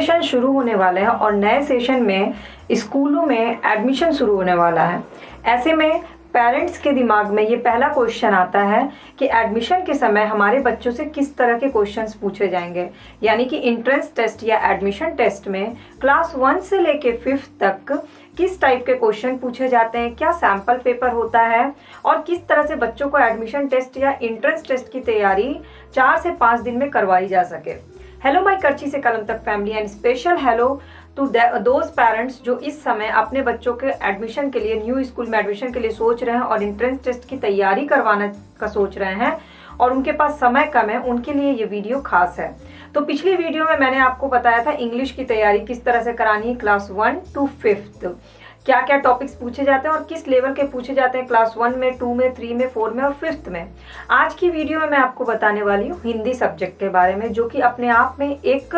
Session शुरू होने वाला है और नए सेशन में स्कूलों में एडमिशन शुरू होने वाला है। ऐसे में पेरेंट्स के दिमाग में ये पहला क्वेश्चन आता है कि एडमिशन के समय हमारे बच्चों से किस तरह के क्वेश्चंस पूछे जाएंगे, यानी कि एंट्रेंस टेस्ट या एडमिशन टेस्ट में क्लास 1 से लेके 5th तक किस टाइप के क्वेश्चन पूछे जाते हैं, क्या सैम्पल पेपर होता है और किस तरह से बच्चों को एडमिशन टेस्ट या एंट्रेंस टेस्ट की तैयारी 4 से 5 दिन में करवाई जा सके। हेलो माय करची से कलम तक family and special hello to those parents जो इस समय अपने बच्चों के एडमिशन के लिए न्यू स्कूल में एडमिशन के लिए सोच रहे हैं और एंट्रेंस टेस्ट की तैयारी करवाने का सोच रहे हैं और उनके पास समय कम है, उनके लिए ये वीडियो खास है। तो पिछली वीडियो में मैंने आपको बताया था इंग्लिश की तैयारी किस तरह से करानी है क्लास 1 to 5th, क्या क्या टॉपिक्स पूछे जाते हैं और किस लेवल के पूछे जाते हैं क्लास 1 में, 2 में, 3 में, 4 में और 5th में। आज की वीडियो में मैं आपको बताने वाली हूँ हिंदी सब्जेक्ट के बारे में, जो कि अपने आप में एक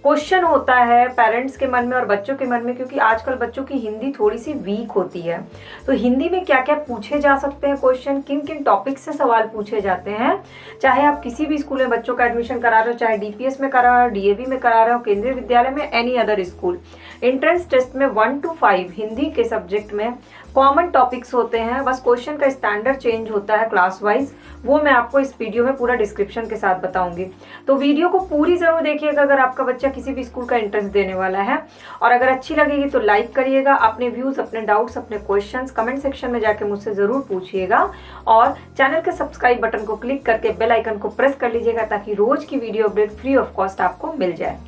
क्वेश्चन होता है पेरेंट्स के मन में और बच्चों के मन में, क्योंकि आजकल बच्चों की हिंदी थोड़ी सी वीक होती है। तो हिंदी में क्या क्या पूछे जा सकते हैं क्वेश्चन, किन किन टॉपिक से सवाल पूछे जाते हैं, चाहे आप किसी भी स्कूल में बच्चों का एडमिशन करा रहे हो, चाहे डीपीएस में करा रहे हो, डीएवी में करा रहे हो, केंद्रीय विद्यालय में, any other school. Entrance test में 1 to 5 हिंदी के सब्जेक्ट में कॉमन टॉपिक्स होते हैं, बस क्वेश्चन का स्टैंडर्ड चेंज होता है क्लास वाइज। वो मैं आपको इस वीडियो में पूरा डिस्क्रिप्शन के साथ बताऊंगी, तो वीडियो को पूरी जरूर देखिएगा अगर आपका बच्चा किसी भी स्कूल का एंट्रेंस देने वाला है। और अगर अच्छी लगेगी तो लाइक करिएगा, अपने व्यूज, अपने डाउट्स, अपने क्वेश्चंस कमेंट सेक्शन में जाके मुझसे जरूर पूछिएगा और चैनल के सब्सक्राइब बटन को क्लिक करके बेल आइकन को प्रेस कर लीजिएगा ताकि रोज की video update free of cost आपको मिल जाए।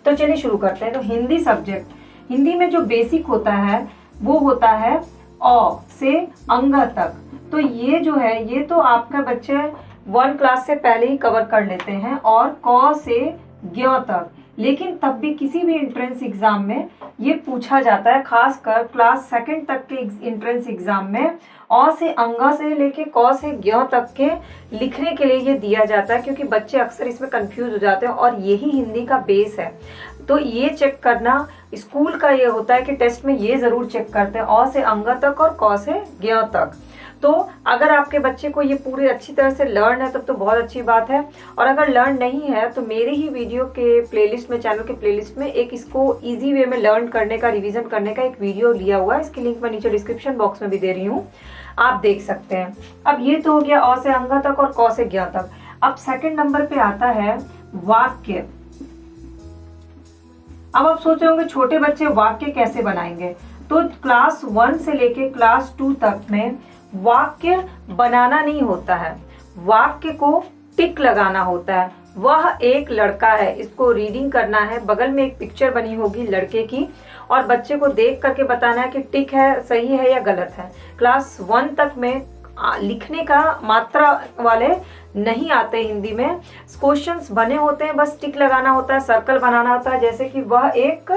तो चलिए शुरू करते हैं। तो हिंदी सब्जेक्ट, हिंदी में जो बेसिक होता है वो होता है अ से अंग तक। तो ये जो है ये तो आपका बच्चे 1 क्लास से पहले ही कवर कर लेते हैं, और क से ज्ञ तक। लेकिन तब भी किसी भी एंट्रेंस एग्जाम में ये पूछा जाता है, खासकर क्लास 2nd तक के एंट्रेंस एग्जाम में अ से अंग से लेके क से ज्ञ तक के लिखने के लिए ये दिया जाता है, क्योंकि बच्चे अक्सर इसमें कंफ्यूज हो जाते हैं और यही हिंदी का बेस है। तो ये चेक करना स्कूल का ये होता है कि टेस्ट में ये जरूर चेक करते हैं अ से अंग तक और क से ज्ञ तक। तो अगर आपके बच्चे को ये पूरी अच्छी तरह से लर्न है तब तो बहुत अच्छी बात है, और अगर लर्न नहीं है तो मेरे ही वीडियो के प्लेलिस्ट में, चैनल के प्लेलिस्ट में एक इसको इजी वे में लर्न करने का, रिवीजन करने का एक वीडियो लिया हुआ है। इसकी लिंक मैं नीचे डिस्क्रिप्शन बॉक्स में भी दे रही हूँ, आप देख सकते हैं। अब ये तो हो गया अ से अंग तक और क से ज्ञ तक। अब 2nd नंबर पे आता है वाक्य। अब आप सोच रहे होंगे छोटे बच्चे वाक्य कैसे बनाएंगे, तो क्लास 1 से लेके क्लास 2 तक में वाक्य बनाना नहीं होता है, वाक्य को टिक लगाना होता है। वह एक लड़का है, इसको रीडिंग करना है, बगल में एक पिक्चर बनी होगी लड़के की और बच्चे को देख करके बताना है कि टिक है, सही है या गलत है। क्लास 1 तक में लिखने का मात्रा वाले नहीं आते हिंदी में, क्वेश्चंस बने होते हैं, बस टिक लगाना होता है, सर्कल बनाना होता है। जैसे कि वह एक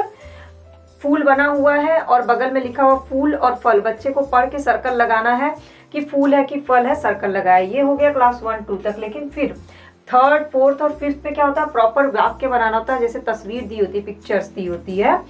फूल बना हुआ है और बगल में लिखा हुआ फूल और फल, बच्चे को पढ़ के सर्कल लगाना है कि फूल है कि फल है, सर्कल लगाए। ये हो गया क्लास 1 2 तक। लेकिन फिर 3rd 4th और 5th में क्या होता है, प्रॉपर वाक्य बनाना होता है। जैसे तस्वीर दी होती है, पिक्चर्स दी होती है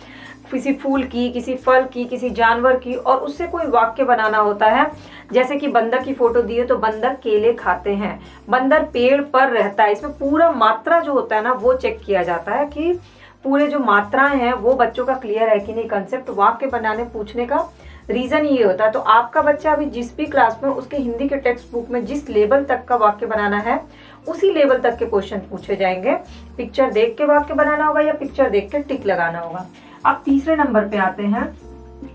किसी फूल की, किसी फल की, किसी जानवर की, और उससे कोई वाक्य बनाना होता है। जैसे कि बंदर की फोटो दी है तो बंदर केले खाते हैं, बंदर पेड़ पर रहता है। इसमें पूरा मात्रा जो होता है ना वो चेक किया जाता है कि पूरे जो मात्राएं हैं वो बच्चों का क्लियर है कि नहीं। कंसेप्ट वाक्य बनाने पूछने का रीजन ये होता है। तो आपका बच्चा अभी जिस भी क्लास में, उसके हिंदी के टेक्स्ट बुक में जिस लेवल तक का वाक्य बनाना है उसी लेवल तक के क्वेश्चन पूछे जाएंगे। पिक्चर देख के वाक्य बनाना होगा या पिक्चर देख के टिक लगाना होगा। अब 3रे नंबर पे आते हैं,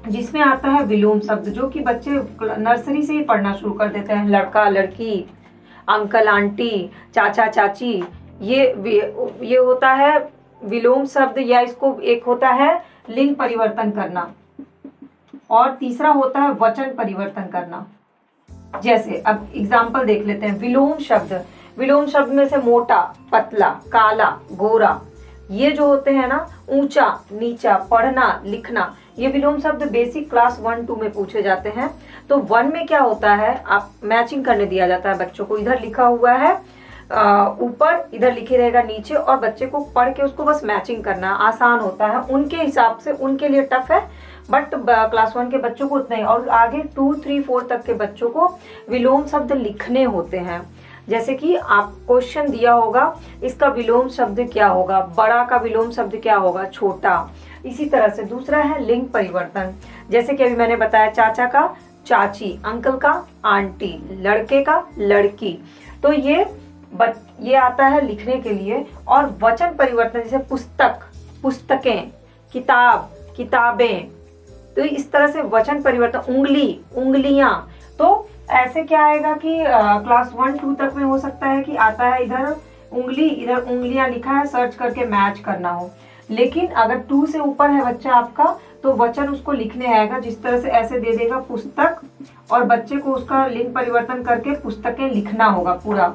जिसमें आता है विलोम शब्द, जो कि बच्चे नर्सरी से ही पढ़ना शुरू कर देते हैं। लड़का लड़की, अंकल आंटी, चाचा चाची, ये होता है विलोम शब्द, या इसको एक होता है लिंग परिवर्तन करना और तीसरा होता है वचन परिवर्तन करना। जैसे अब एग्जाम्पल देख लेते हैं। विलोम शब्द, विलोम शब्द में से मोटा, पतला, काला, गोरा, ये जो होते हैं ना, ऊंचा, नीचा, पढ़ना, लिखना, ये विलोम शब्द बेसिक क्लास 1 2 में पूछे जाते हैं। तो 1 में क्या होता है, आप मैचिंग करने दिया जाता है बच्चों को। इधर लिखा हुआ है ऊपर, इधर लिखे रहेगा नीचे, और बच्चे को पढ़ के उसको बस मैचिंग करना आसान होता है उनके हिसाब से। उनके लिए टफ है, बट क्लास 1 के बच्चों को उतना ही। और आगे 2 3 4 तक के बच्चों को विलोम शब्द लिखने होते हैं। जैसे कि आप क्वेश्चन दिया होगा इसका विलोम शब्द क्या होगा, बड़ा का विलोम शब्द क्या होगा, छोटा। इसी तरह से दूसरा है लिंग परिवर्तन, जैसे कि अभी मैंने बताया चाचा का चाची, अंकल का आंटी, लड़के का लड़की। तो ये आता है लिखने के लिए। और वचन परिवर्तन जैसे पुस्तक, पुस्तकें, किताब, किताबें। तो इस तरह से वचन परिवर्तन, उंगली, उंगलियां। तो ऐसे क्या आएगा कि क्लास 1-2 तक में हो सकता है कि आता है इधर उंगली, इधर उंगलियां लिखा है, सर्च करके मैच करना हो। लेकिन अगर 2 से ऊपर है बच्चा आपका तो वचन उसको लिखने आएगा, जिस तरह से ऐसे दे देगा पुस्तक, और बच्चे को उसका लिंग परिवर्तन करके पुस्तकें लिखना होगा पूरा,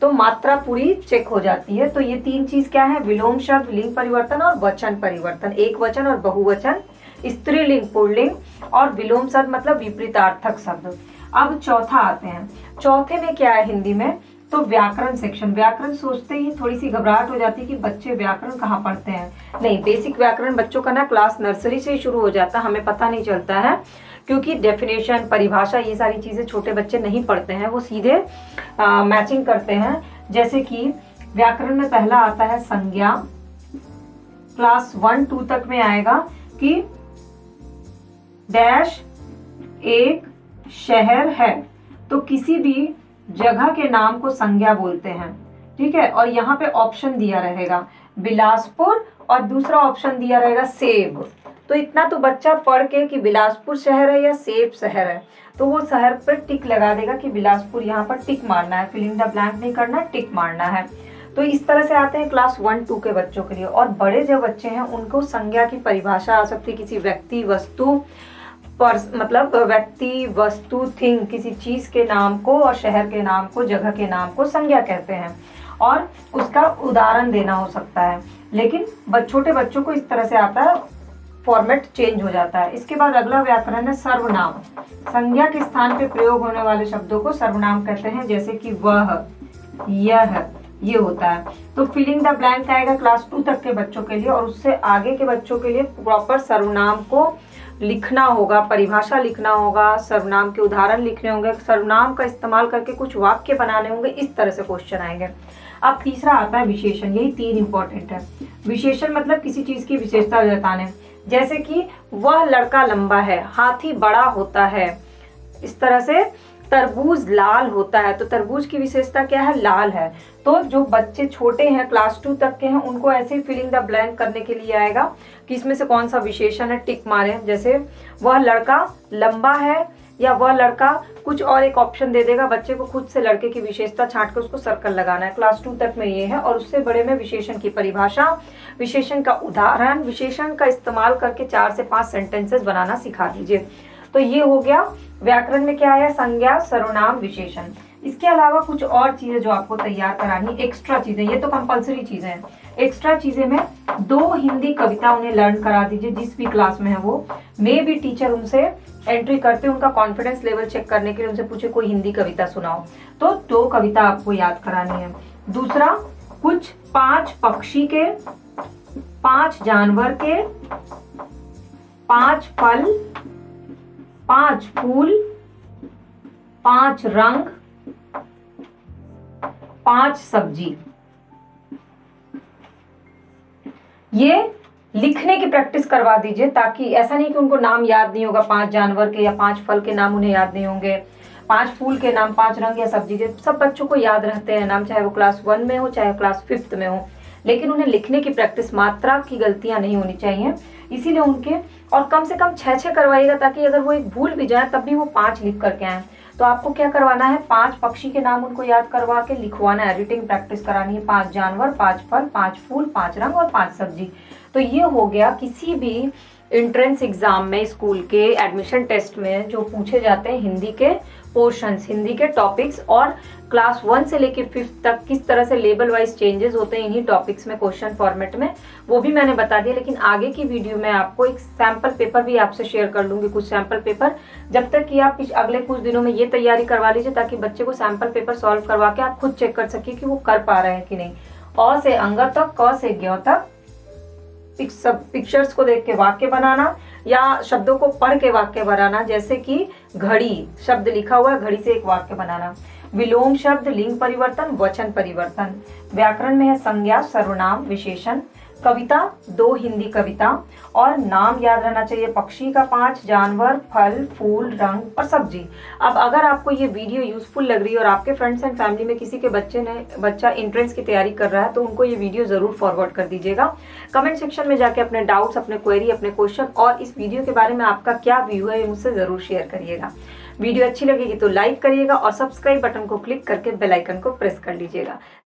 तो मात्रा पूरी चेक हो जाती है। तो ये 3 चीज क्या है, विलोम शब्द, लिंग परिवर्तन और वचन परिवर्तन। एक वचन और बहुवचन, स्त्रीलिंग, पुल्लिंग, और विलोम शब्द मतलब विपरीतार्थक शब्द। अब चौथा आते हैं। चौथे में क्या है हिंदी में, तो व्याकरण सेक्शन। व्याकरण सोचते ही थोड़ी सी घबराहट हो जाती है कि बच्चे व्याकरण कहाँ पढ़ते हैं। नहीं, बेसिक व्याकरण बच्चों का ना क्लास नर्सरी से ही शुरू हो जाता है, हमें पता नहीं चलता है, क्योंकि डेफिनेशन, परिभाषा, ये सारी चीजें छोटे बच्चे नहीं पढ़ते हैं, वो सीधे मैचिंग करते हैं। जैसे कि व्याकरण में पहला आता है संज्ञा। क्लास 1-2 तक में आएगा कि डैश एक शहर है, तो किसी भी जगह के नाम को संज्ञा बोलते हैं, ठीक है। और यहाँ पे ऑप्शन दिया रहेगा बिलासपुर, और दूसरा ऑप्शन दिया रहेगा सेब। तो इतना तो बच्चा पढ़ के कि बिलासपुर शहर है या सेब शहर है, तो वो शहर पर टिक लगा देगा कि बिलासपुर, यहाँ पर टिक मारना है, फिलिंग द ब्लैंक नहीं करना, टिक मारना है। तो इस तरह से आते हैं क्लास 1-2 के बच्चों के लिए। और बड़े जो बच्चे हैं उनको संज्ञा की परिभाषा आ सकती है, किसी व्यक्ति, वस्तु, मतलब व्यक्ति, वस्तु, थिंग, किसी चीज के नाम को और शहर के नाम को, जगह के नाम को संज्ञा कहते हैं, और उसका उदाहरण देना हो सकता है। लेकिन छोटे बच्चों को इस तरह से आता है, फॉर्मेट चेंज हो जाता है। इसके बाद अगला व्याकरण है सर्वनाम। संज्ञा के स्थान पे प्रयोग होने वाले शब्दों को सर्वनाम कहते हैं, जैसे कि वह, यह, ये होता है। तो फिलिंग द ब्लैंक आएगा क्लास 2 तक के बच्चों के लिए, और उससे आगे के बच्चों के लिए प्रॉपर सर्वनाम को लिखना होगा, परिभाषा लिखना होगा, सर्वनाम के उदाहरण लिखने होंगे, सर्वनाम का इस्तेमाल करके कुछ वाक्य बनाने होंगे। इस तरह से क्वेश्चन आएंगे। अब तीसरा आता है विशेषण। यही 3 इंपॉर्टेंट है। विशेषण मतलब किसी चीज की विशेषता जताने, जैसे कि वह लड़का लंबा है, हाथी बड़ा होता है, इस तरह से तरबूज लाल होता है, तो तरबूज की विशेषता क्या है, लाल है। तो जो बच्चे छोटे हैं, क्लास 2 तक के हैं, उनको ऐसे ही फिलिंग द ब्लैंक करने के लिए आएगा कि इसमें से कौन सा विशेषण है, टिक मारे। जैसे वह लड़का लंबा है, या वह लड़का, कुछ और एक ऑप्शन दे देगा, बच्चे को खुद से लड़के की विशेषता छांट के उसको सर्कल लगाना है। क्लास 2 तक में ये है। और उससे बड़े में विशेषण की परिभाषा, विशेषण का उदाहरण, विशेषण का इस्तेमाल करके 4 से 5 सेंटेंसेस बनाना सिखा दीजिए। तो ये हो गया व्याकरण में क्या है, संज्ञा, सर्वनाम, विशेषण। इसके अलावा कुछ और चीजें जो आपको तैयार करानी, एक्स्ट्रा चीजें, ये तो कंपलसरी चीजें हैं। एक्स्ट्रा चीजें में 2 हिंदी कविता उन्हें लर्न करा दीजिए, जिस भी क्लास में है वो। मे भी टीचर उनसे एंट्री करते उनका कॉन्फिडेंस लेवल चेक करने के लिए उनसे पूछे कोई हिंदी कविता सुनाओ, तो 2 कविता आपको याद करानी है। दूसरा, कुछ 5 पक्षी के, 5 जानवर के, 5 फल, 5 फूल, 5 रंग, 5 सब्जी, ये लिखने की प्रैक्टिस करवा दीजिए, ताकि ऐसा नहीं कि उनको नाम याद नहीं होगा 5 जानवर के या 5 फल के नाम उन्हें याद नहीं होंगे, 5 फूल के नाम, 5 रंग या सब्जी के, सब बच्चों को याद रहते हैं नाम, चाहे वो क्लास 1 में हो चाहे क्लास 5th में हो। लेकिन उन्हें लिखने की प्रैक्टिस, मात्रा की गलतियां नहीं होनी चाहिए, इसीलिए उनके, और कम से कम 6-6 करवाइएगा, ताकि अगर वो एक भूल भी जाए तब भी वो 5 लिख करके आए। तो आपको क्या करवाना है, 5 पक्षी के नाम उनको याद करवा के लिखवाना है, एडिटिंग प्रैक्टिस करानी है, 5 जानवर, 5 फल, 5 फूल, 5 रंग और 5 सब्जी। तो ये हो गया किसी भी एंट्रेंस एग्जाम में, स्कूल के एडमिशन टेस्ट में जो पूछे जाते हैं हिंदी के पोर्शंस, हिंदी के टॉपिक्स, और क्लास 1 से लेके 5th तक किस तरह से लेवल वाइज चेंजेस होते हैं इन्हीं टॉपिक्स में क्वेश्चन फॉर्मेट में, वो भी मैंने बता दिया। लेकिन आगे की वीडियो में आपको एक सैंपल पेपर भी आपसे शेयर कर लूंगी, कुछ सैंपल पेपर, जब तक कि आप अगले कुछ दिनों में ये तैयारी करवा लीजिए, ताकि बच्चे को सैंपल पेपर सॉल्व करवा के आप खुद चेक कर सकिए कि वो कर पा रहे हैं कि नहीं। अ से अंग तक, क से ज्ञ तक, पिक्चर्स को देख के वाक्य बनाना या शब्दों को पढ़ के वाक्य बनाना, जैसे कि घड़ी, शब्द लिखा हुआ है, घड़ी से एक वाक्य बनाना। विलोम शब्द लिंग परिवर्तन, वचन परिवर्तन। व्याकरण में है संज्ञा, सर्वनाम, विशेषण। कविता 2 हिंदी कविता और नाम याद रहना चाहिए, पक्षी का 5, जानवर, फल, फूल, रंग और सब्जी। अब अगर आपको ये वीडियो यूजफुल लग रही है और आपके फ्रेंड्स एंड फैमिली में किसी के बच्चा एंट्रेंस की तैयारी कर रहा है तो उनको ये वीडियो जरूर फॉरवर्ड कर दीजिएगा। कमेंट सेक्शन में जाके अपने डाउट्स, अपने क्वेरी, अपने क्वेश्चन और इस वीडियो के बारे में आपका क्या व्यू है ये मुझसे जरूर शेयर करिएगा। वीडियो अच्छी लगेगी तो लाइक करिएगा और सब्सक्राइब बटन को क्लिक करके बेल आइकन को प्रेस कर लीजिएगा।